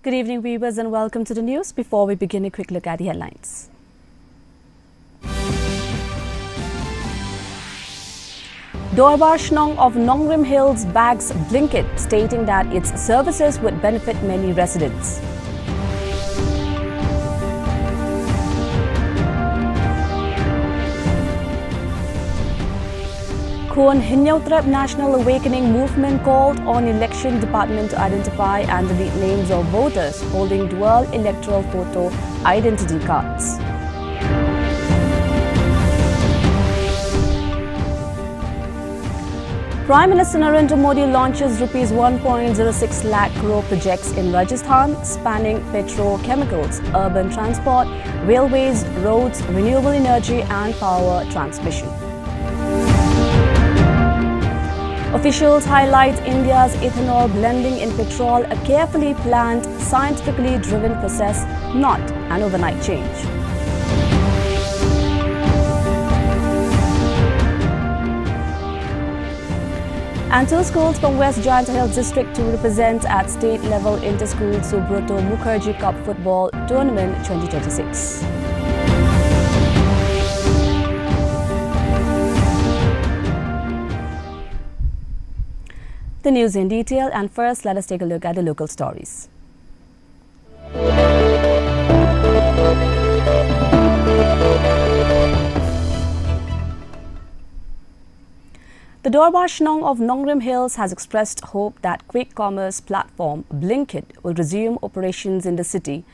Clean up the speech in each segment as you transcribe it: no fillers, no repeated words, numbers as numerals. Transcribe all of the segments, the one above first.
Good evening, viewers, and welcome to the news. Before we begin, a quick look at the headlines. Dorbar Shnong of Nongrim Hills bags Blinkit, stating that its services would benefit many residents. Khon Hinyautrep National Awakening Movement called on Election Department to identify and delete names of voters holding dual electoral photo identity cards. Prime Minister Narendra Modi launches Rs 1.06 lakh crore projects in Rajasthan, spanning petrochemicals, urban transport, railways, roads, renewable energy and power transmission. Officials highlight India's ethanol blending in petrol, a carefully planned, scientifically driven process, not an overnight change. And two schools from West Giant Hills District to represent at state-level Inter-School Subroto Mukherjee Cup Football Tournament 2026. The news in detail, and first let us take a look at the local stories. The Dorbar Shnong of Nongrim Hills has expressed hope that quick commerce platform Blinkit will resume operations in the city,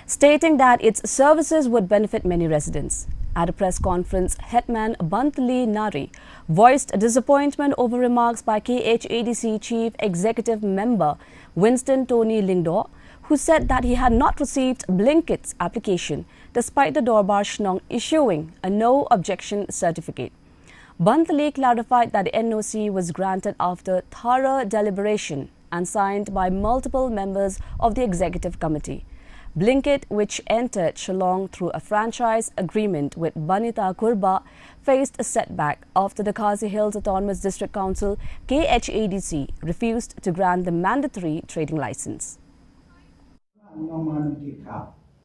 stating that its services would benefit many residents. At a press conference, Headman Bantali Nari voiced disappointment over remarks by KHADC Chief Executive Member Winston Tony Lingdor, who said that he had not received Blinkit's application despite the Dorbar Shnong issuing a no objection certificate. Bantali clarified that the NOC was granted after thorough deliberation and signed by multiple members of the Executive Committee. Blinkit, which entered Shillong through a franchise agreement with Banita Kurba, faced a setback after the Khasi Hills Autonomous District Council KHADC refused to grant the mandatory trading license.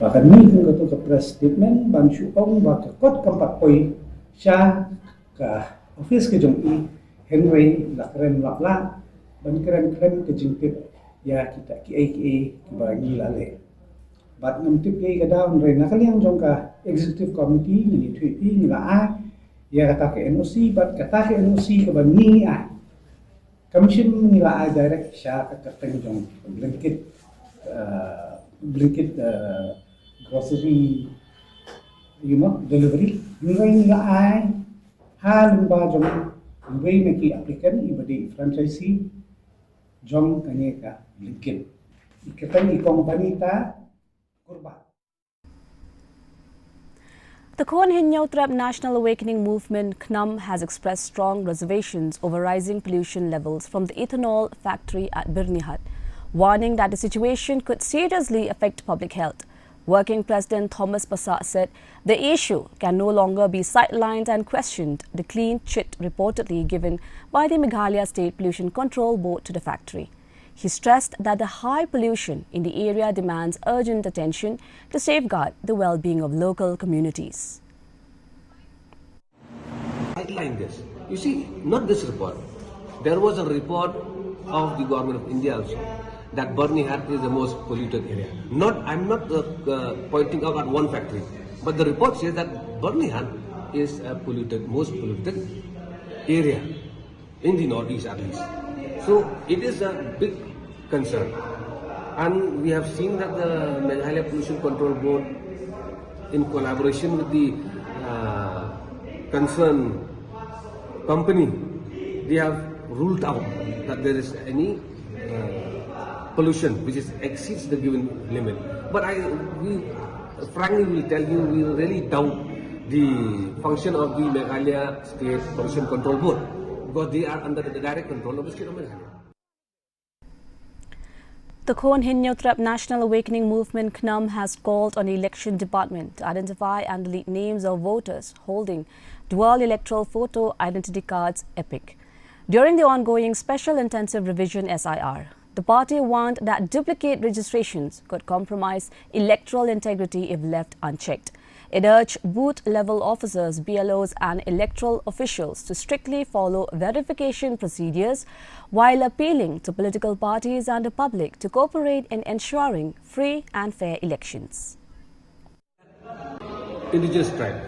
Bahkan ni kung gato ka press statement ban syukong baka kot kampat poi siya ka office ke jong I Henry la keren lapla ban keren ke jingtip ya kita ki bagi lale bat ngam tip ke daun re na kaliang jong ka executive committee ni thui pi ni la a ya kata ke NOC bat kata ke NOC ke ban ni a commission ni la a direct siya ka kateng jong Blinkit grocery delivery ni la a hal ba jom way na ki applicant ibadi franchisee jom kanye ka Blinkit ikatan I company ta kurba. The Khon Hinyautrep National Awakening Movement KNUM has expressed strong reservations over rising pollution levels from the ethanol factory at Birnihat, warning that the situation could seriously affect public health. Working President Thomas Passat said the issue can no longer be sidelined and questioned the clean chit reportedly given by the Meghalaya State Pollution Control Board to the factory. He stressed that the high pollution in the area demands urgent attention to safeguard the well-being of local communities. Sideline this. You see, not this report. There was a report of the government of India also that Birnihat is the most polluted area. I'm not pointing out at one factory, but the report says that Birnihat is a most polluted area in the northeast at least. So it is a big concern, and we have seen that the Meghalaya Pollution Control Board, in collaboration with the concerned company, they have ruled out that there is any pollution which exceeds the given limit. But we frankly will tell you, we really doubt the function of the Meghalaya State Pollution Control Board, because they are under the direct control of the state of Meghalaya. The Khon Hinyautrep National Awakening Movement KNUM has called on the Election Department to identify and delete names of voters holding dual electoral photo identity cards (EPIC) during the ongoing Special Intensive Revision SIR. The party warned that duplicate registrations could compromise electoral integrity if left unchecked. It urged booth-level officers, BLOs and electoral officials to strictly follow verification procedures while appealing to political parties and the public to cooperate in ensuring free and fair elections. Indigenous tribe.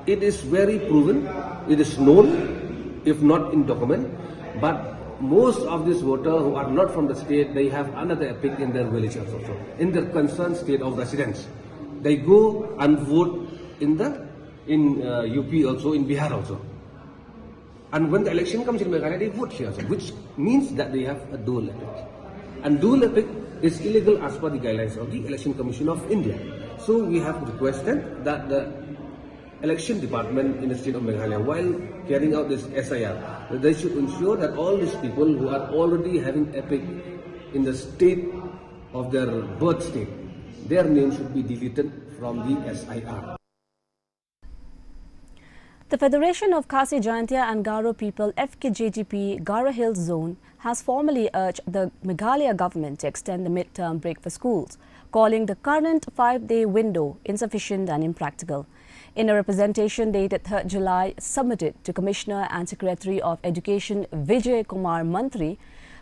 It is very proven, it is known, if not in document, but most of these voters who are not from the state, they have another epic in their villages also, in their concerned state of residence. They go and vote in UP also, in Bihar also. And when the election comes in Meghalaya, they vote here also, which means that they have a dual epic. And dual epic is illegal as per the guidelines of the Election Commission of India. So we have requested that the election department in the state of Meghalaya, while carrying out this SIR, they should ensure that all these people who are already having epic in the state of their birth state, their name should be deleted from the SIR. The Federation of Khasi Jaintia and Garo People FKJGP Garo Hills Zone has formally urged the Meghalaya government to extend the midterm break for schools, calling the current 5-day window insufficient and impractical. In a representation dated 3rd July submitted to Commissioner and Secretary of Education Vijay Kumar Mantri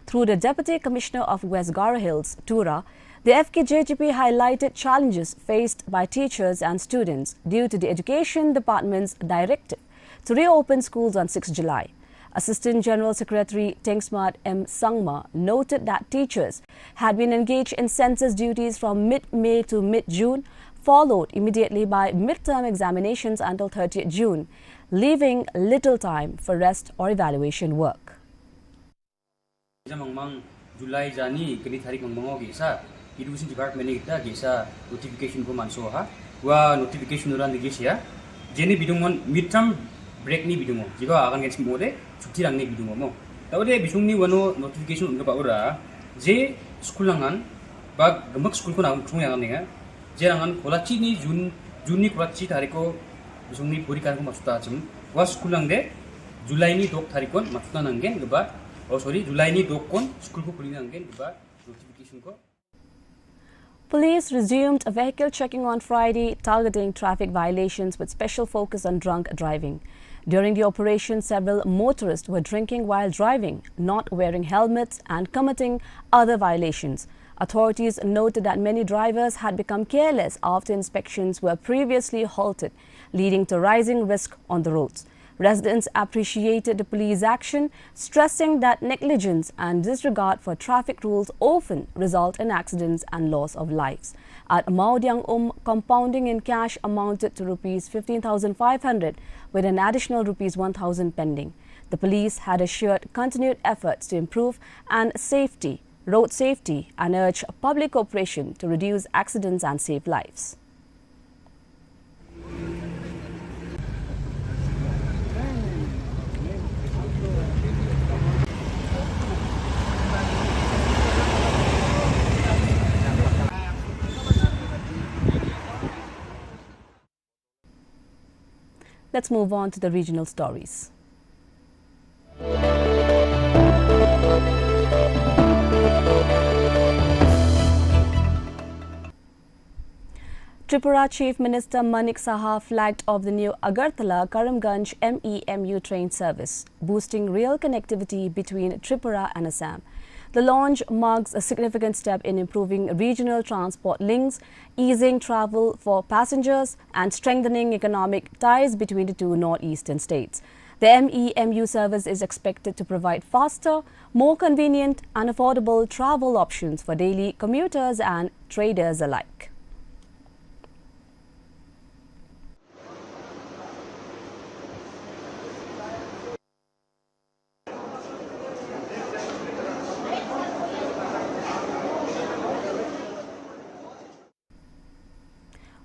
through the Deputy Commissioner of West Garo Hills, Tura, the FKJGP highlighted challenges faced by teachers and students due to the Education Department's directive to reopen schools on 6 July. Assistant General Secretary Tengsmat M. Sangma noted that teachers had been engaged in census duties from mid-May to mid-June, followed immediately by midterm examinations until 30th June, leaving little time for rest or evaluation work. July Jani kini tarik mangmango gisa Education Department kita gisa notification ko manso ha wa notification uran di gisa jeni bidungon midterm break ni bidungo jika akan gens mode cuti rang ni bidungo mo tawde bisung ni wano notification unga ora je school langan ba gemak school ko na chung yang ninga je langan kolachi ni June ni kolachi tarik ko bisung ni purikan ko masuta chum wa school lang de July ni dok tarik kon masuta nanggen geba July ni dokon school ko pulingan gen diba notification ko. Police resumed a vehicle checking on Friday, targeting traffic violations with special focus on drunk driving. During the operation, several motorists were drinking while driving, not wearing helmets and committing other violations. Authorities noted that many drivers had become careless after inspections were previously halted, leading to rising risk on the roads. Residents appreciated the police action, stressing that negligence and disregard for traffic rules often result in accidents and loss of lives. At Maudyang compounding in cash amounted to Rs 15,500 with an additional Rs 1,000 pending. The police had assured continued efforts to improve road safety and urged public cooperation to reduce accidents and save lives. Let's move on to the regional stories. Tripura Chief Minister Manik Saha flagged off the new Agartala-Karimganj MEMU train service, boosting rail connectivity between Tripura and Assam. The launch marks a significant step in improving regional transport links, easing travel for passengers and strengthening economic ties between the two northeastern states. The MEMU service is expected to provide faster, more convenient and affordable travel options for daily commuters and traders alike.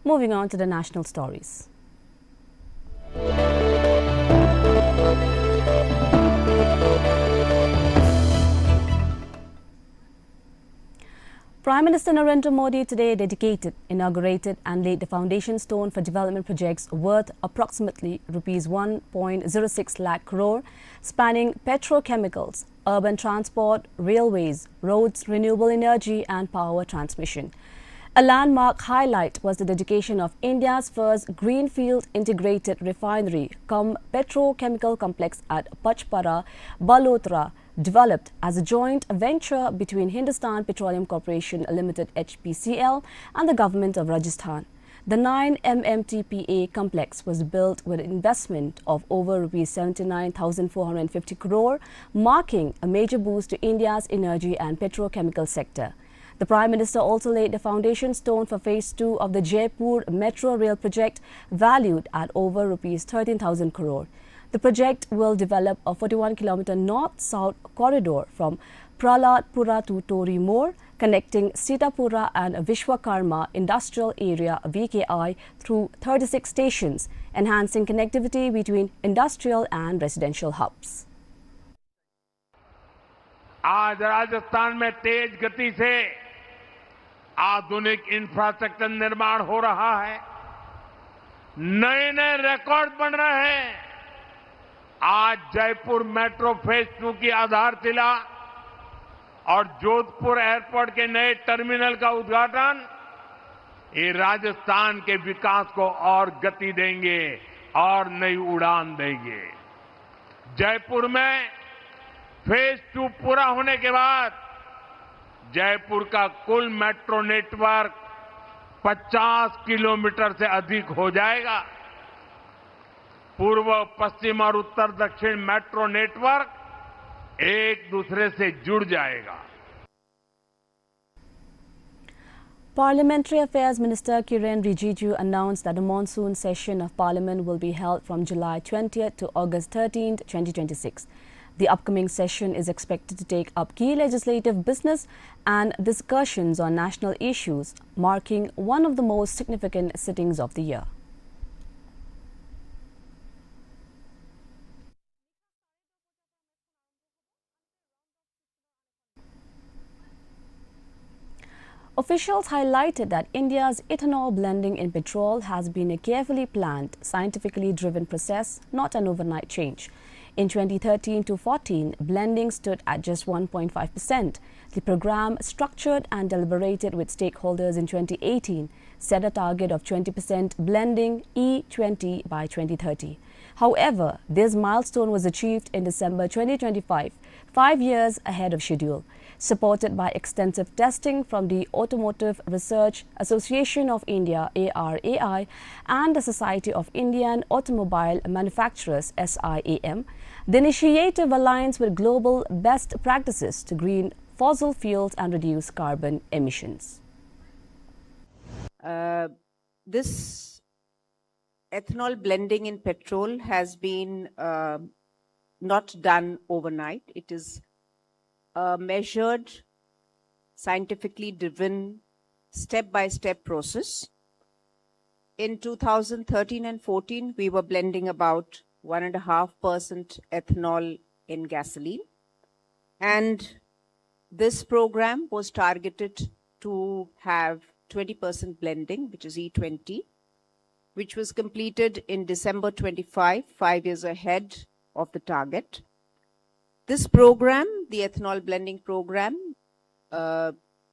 Moving on to the national stories. Prime Minister Narendra Modi today inaugurated and laid the foundation stone for development projects worth approximately rupees 1.06 lakh crore, spanning petrochemicals, urban transport, railways, roads, renewable energy and power transmission. A landmark highlight was the dedication of India's first greenfield integrated refinery cum petrochemical complex at Pachpara, Balotra, developed as a joint venture between Hindustan Petroleum Corporation Limited (HPCL) and the government of Rajasthan. The 9 MMTPA complex was built with an investment of over rupees 79,450 crore, marking a major boost to India's energy and petrochemical sector. The Prime Minister also laid the foundation stone for Phase 2 of the Jaipur Metro Rail project, valued at over rupees 13,000 crore. The project will develop a 41-kilometer north-south corridor from Praladpura to Tori More, connecting Sitapura and Vishwakarma Industrial Area (VKI) through 36 stations, enhancing connectivity between industrial and residential hubs. आज राजस्थान में तेज गति से आधुनिक infrastructure निर्माण हो रहा है, नए नए रिकॉर्ड बन रहे हैं। आज जयपुर मेट्रो फेज 2 की आधारशिला और जोधपुर एयरपोर्ट के नए टर्मिनल का उद्घाटन ये राजस्थान के विकास को और गति देंगे और नई उड़ान देंगे। जयपुर में फेज 2 पूरा होने के बाद जयपुर का कुल मेट्रो नेटवर्क 50 किलोमीटर से अधिक हो जाएगा। पूर्व, पश्चिम और उत्तर दक्षिण मेट्रो नेटवर्क एक दूसरे से जुड़ जाएगा। Parliamentary Affairs Minister Kiren Rijiju announced that the monsoon session of Parliament will be held from July 20th to August 13th, 2026. The upcoming session is expected to take up key legislative business and discussions on national issues, marking one of the most significant sittings of the year. Officials highlighted that India's ethanol blending in petrol has been a carefully planned, scientifically driven process, not an overnight change. In 2013 to 14, blending stood at just 1.5%. The program, structured and deliberated with stakeholders in 2018, set a target of 20% blending E20 by 2030. However, this milestone was achieved in December 2025, 5 years ahead of schedule. Supported by extensive testing from the Automotive Research Association of India (ARAI) and the Society of Indian Automobile Manufacturers (SIAM), the initiative aligns with global best practices to green fossil fuels and reduce carbon emissions. This ethanol blending in petrol has been not done overnight. It is a measured, scientifically driven, step-by-step process. In 2013 and 14, we were blending about 1.5% ethanol in gasoline. And this program was targeted to have 20% blending, which is E20, which was completed in December 25, 5 years ahead of the target. This program, the ethanol blending program,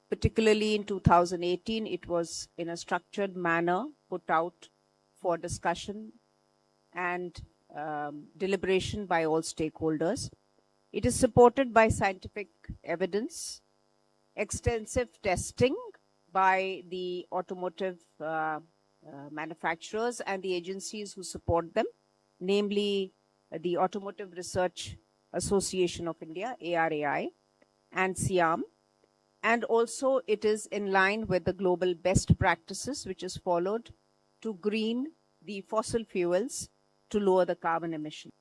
particularly in 2018, it was in a structured manner put out for discussion and deliberation by all stakeholders. It is supported by scientific evidence, extensive testing by the automotive manufacturers and the agencies who support them, namely the Automotive Research Association of India, ARAI, and SIAM. And also it is in line with the global best practices which is followed to green the fossil fuels to lower the carbon emission.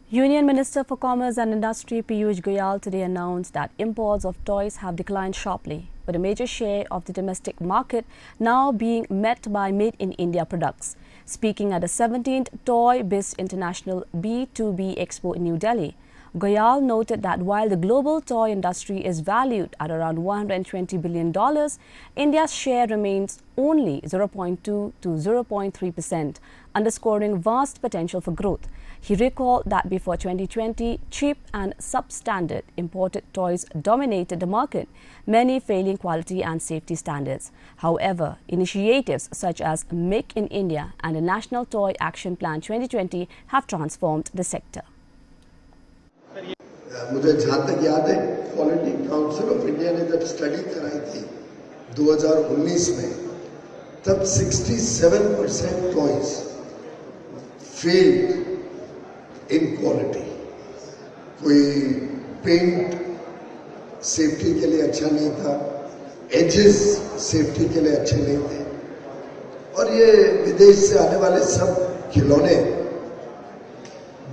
Union Minister for Commerce and Industry Piyush Goyal today announced that imports of toys have declined sharply, with a major share of the domestic market now being met by made-in-India products. Speaking at the 17th Toy Biz International B2B Expo in New Delhi, Goyal noted that while the global toy industry is valued at around $120 billion, India's share remains only 0.2 to 0.3%, underscoring vast potential for growth. He recalled that before 2020, cheap and substandard imported toys dominated the market, many failing quality and safety standards. However, initiatives such as Make in India and the National Toy Action Plan 2020 have transformed the sector. मुझे जहाँ तक याद है quality council of India ने जब study कराई थी 2019 में तब 67% टॉयज फेल्ड इन क्वालिटी कोई पेंट सेफ्टी के लिए अच्छा नहीं था एजेस सेफ्टी के लिए अच्छे नहीं थे और ये विदेश से आने वाले सब खिलौने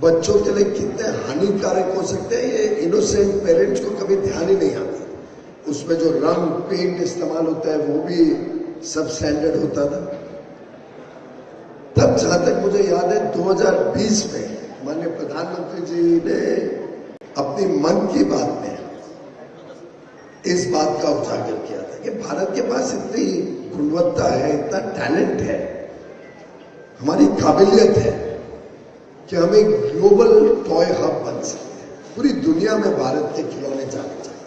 बच्चों के लिए कितने हानिकारक हो सकते हैं ये इनोसेंट पेरेंट्स को कभी ध्यान ही नहीं आता उसमें जो रंग पेंट इस्तेमाल होता है वो भी सब स्टैंडर्ड होता था तब जहां तक मुझे याद है 2020 में माननीय प्रधानमंत्री जी ने अपनी मन की बात में इस बात का उजागर किया था कि भारत के पास इतनी गुणवत्ता है इतना टैलेंट है हमारी काबिलियत है कि हम एक ग्लोबल टॉय हब बन सकते हैं पूरी दुनिया में भारत के खिलौने जाने चाहिए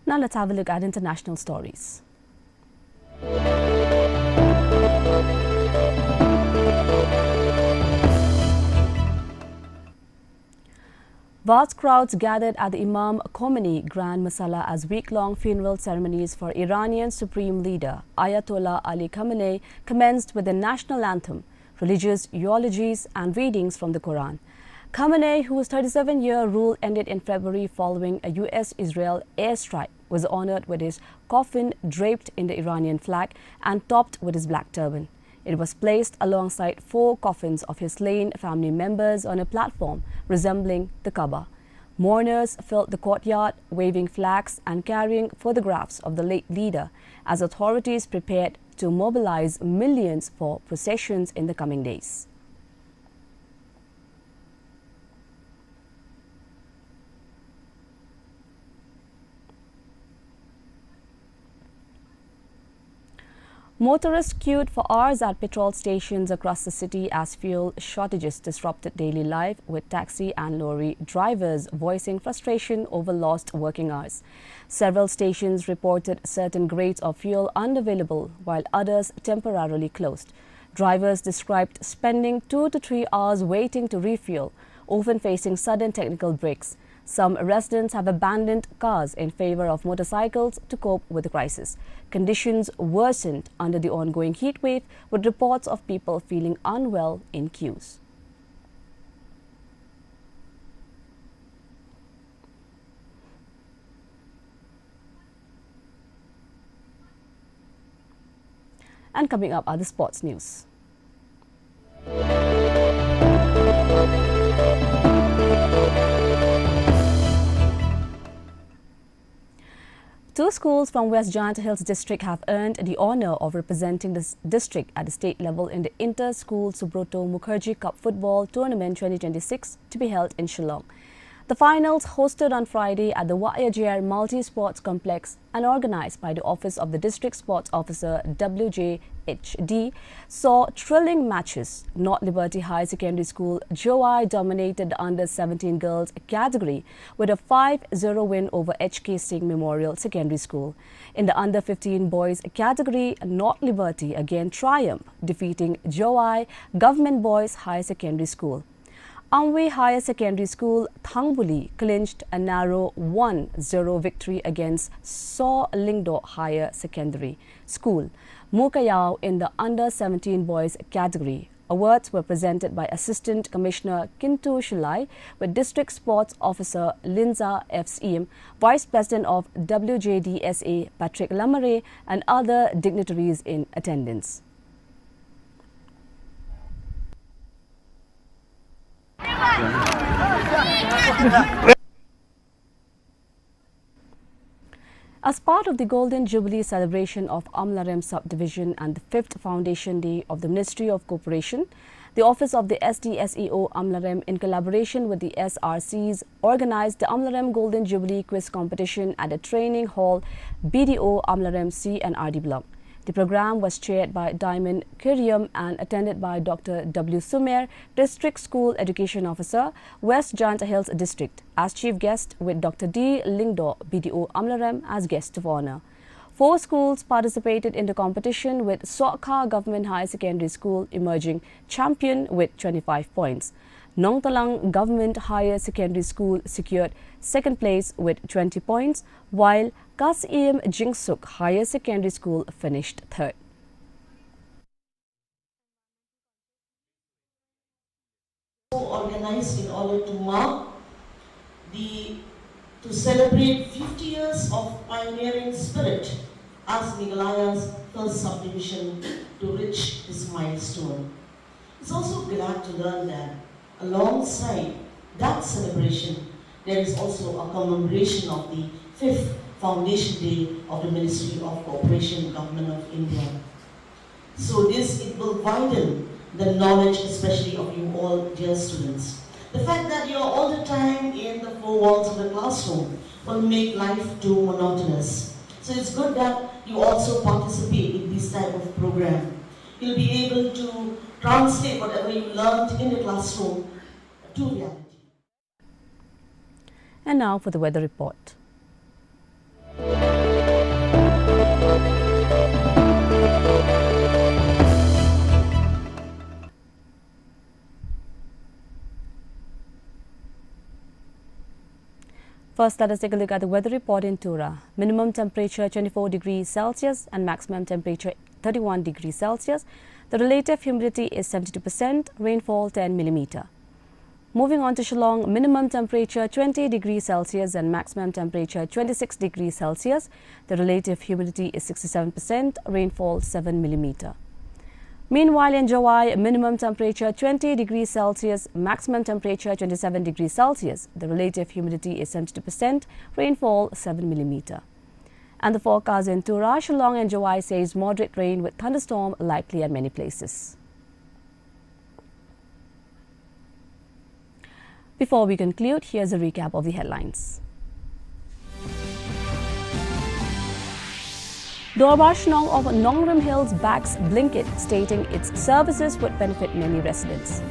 Now let's have a look at international stories. Vast crowds gathered at the Imam Khomeini Grand Masala as week-long funeral ceremonies for Iranian Supreme Leader Ayatollah Ali Khamenei commenced with the national anthem, religious eulogies and readings from the Quran. Khamenei, whose 37-year rule ended in February following a US-Israel airstrike, was honored with his coffin draped in the Iranian flag and topped with his black turban. It was placed alongside 4 coffins of his slain family members on a platform resembling the Kaaba. Mourners filled the courtyard, waving flags and carrying photographs of the late leader as authorities prepared to mobilize millions for processions in the coming days. Motorists queued for hours at petrol stations across the city as fuel shortages disrupted daily life, with taxi and lorry drivers voicing frustration over lost working hours. Several stations reported certain grades of fuel unavailable, while others temporarily closed. Drivers described spending 2 to 3 hours waiting to refuel, often facing sudden technical breaks. Some residents have abandoned cars in favor of motorcycles to cope with the crisis. Conditions worsened under the ongoing heat wave, with reports of people feeling unwell in queues. And coming up are the sports news. Two schools from West Jant Hills district have earned the honour of representing this district at the state level in the Inter-School Subroto Mukherjee Cup Football Tournament 2026 to be held in Shillong. The finals, hosted on Friday at the Wayajir Multi-Sports Complex and organised by the Office of the District Sports Officer WJHD, saw thrilling matches. North Liberty High Secondary School Joai dominated the under-17 girls category with a 5-0 win over HK Singh Memorial Secondary School. In the under-15 boys category, North Liberty again triumphed, defeating Joai Government Boys High Secondary School. Amwe Higher Secondary School, Thangbuli, clinched a narrow 1-0 victory against Saw Lingdo Higher Secondary School. Mukayao in the under-17 boys category. Awards were presented by Assistant Commissioner Kintu Shilai, with District Sports Officer Linza FCM, Vice President of WJDSA Patrick Lamare, and other dignitaries in attendance. As part of the Golden Jubilee celebration of Amlarem Subdivision and the 5th Foundation Day of the Ministry of Cooperation, The Office of the SDSEO Amlarem, in collaboration with the SRCs, organized the Amlarem Golden Jubilee Quiz Competition at the Training Hall, BDO Amlarem C and RD Block. The program was chaired by Diamond Kiriam and attended by Dr. W. Sumer, District School Education Officer, West Janta Hills District, as chief guest, with Dr. D. Lingdo, BDO Amlarem, as guest of honor. 4 schools participated in the competition, with Sokha Government High Secondary School emerging champion with 25 points. Nong Talang Government Higher Secondary School secured second place with 20 points, while Kas Iem Jingsuk Higher Secondary School finished third. Organized in order to celebrate 50 years of pioneering spirit as Meghalaya's first subdivision to reach this milestone. It's also glad to learn that alongside that celebration, there is also a commemoration of the 5th Foundation Day of the Ministry of Cooperation, Government of India. So it will widen the knowledge, especially of you all, dear students. The fact that you're all the time in the 4 walls of the classroom will make life too monotonous. So it's good that you also participate in this type of program. You'll be able to translate whatever you learned in the classroom to reality. And now for the weather report. First, let us take a look at the weather report in Tura. Minimum temperature 24 degrees Celsius and maximum temperature 31 degrees Celsius. The relative humidity is 72%, rainfall 10 millimeter. Moving on to Shillong, minimum temperature 20 degrees Celsius and maximum temperature 26 degrees Celsius. The relative humidity is 67%, rainfall 7 millimeter. Meanwhile, in Jawai, minimum temperature 20 degrees Celsius, maximum temperature 27 degrees Celsius. The relative humidity is 72%, rainfall 7 millimeter. And the forecast in Tura, Shillong and Jawai says moderate rain with thunderstorm likely at many places. Before we conclude, here's a recap of the headlines. Dorbar Nong of Nongrim Hills backs Blinkit, stating its services would benefit many residents.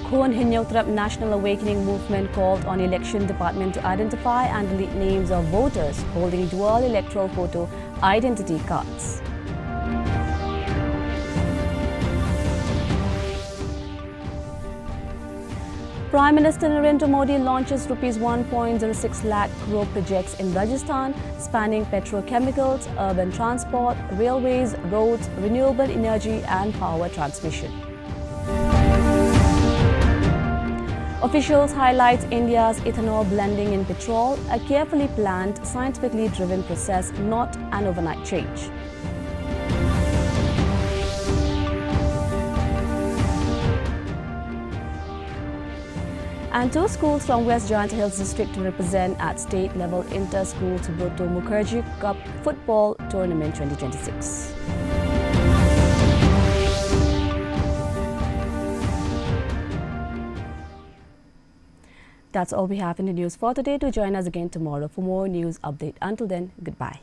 Khon Hinyotrap National Awakening Movement called on Election Department to identify and delete names of voters holding dual electoral photo identity cards. Prime Minister Narendra Modi launches Rs 1.06 lakh crore projects in Rajasthan, spanning petrochemicals, urban transport, railways, roads, renewable energy and power transmission. Officials highlight India's ethanol blending in petrol, a carefully planned, scientifically driven process, not an overnight change. And 2 schools from West Janta Hills District to represent at state-level inter-school Subroto Mukherjee Cup Football Tournament 2026. That's all we have in the news for today. Do join us again tomorrow for more news update. Until then, goodbye.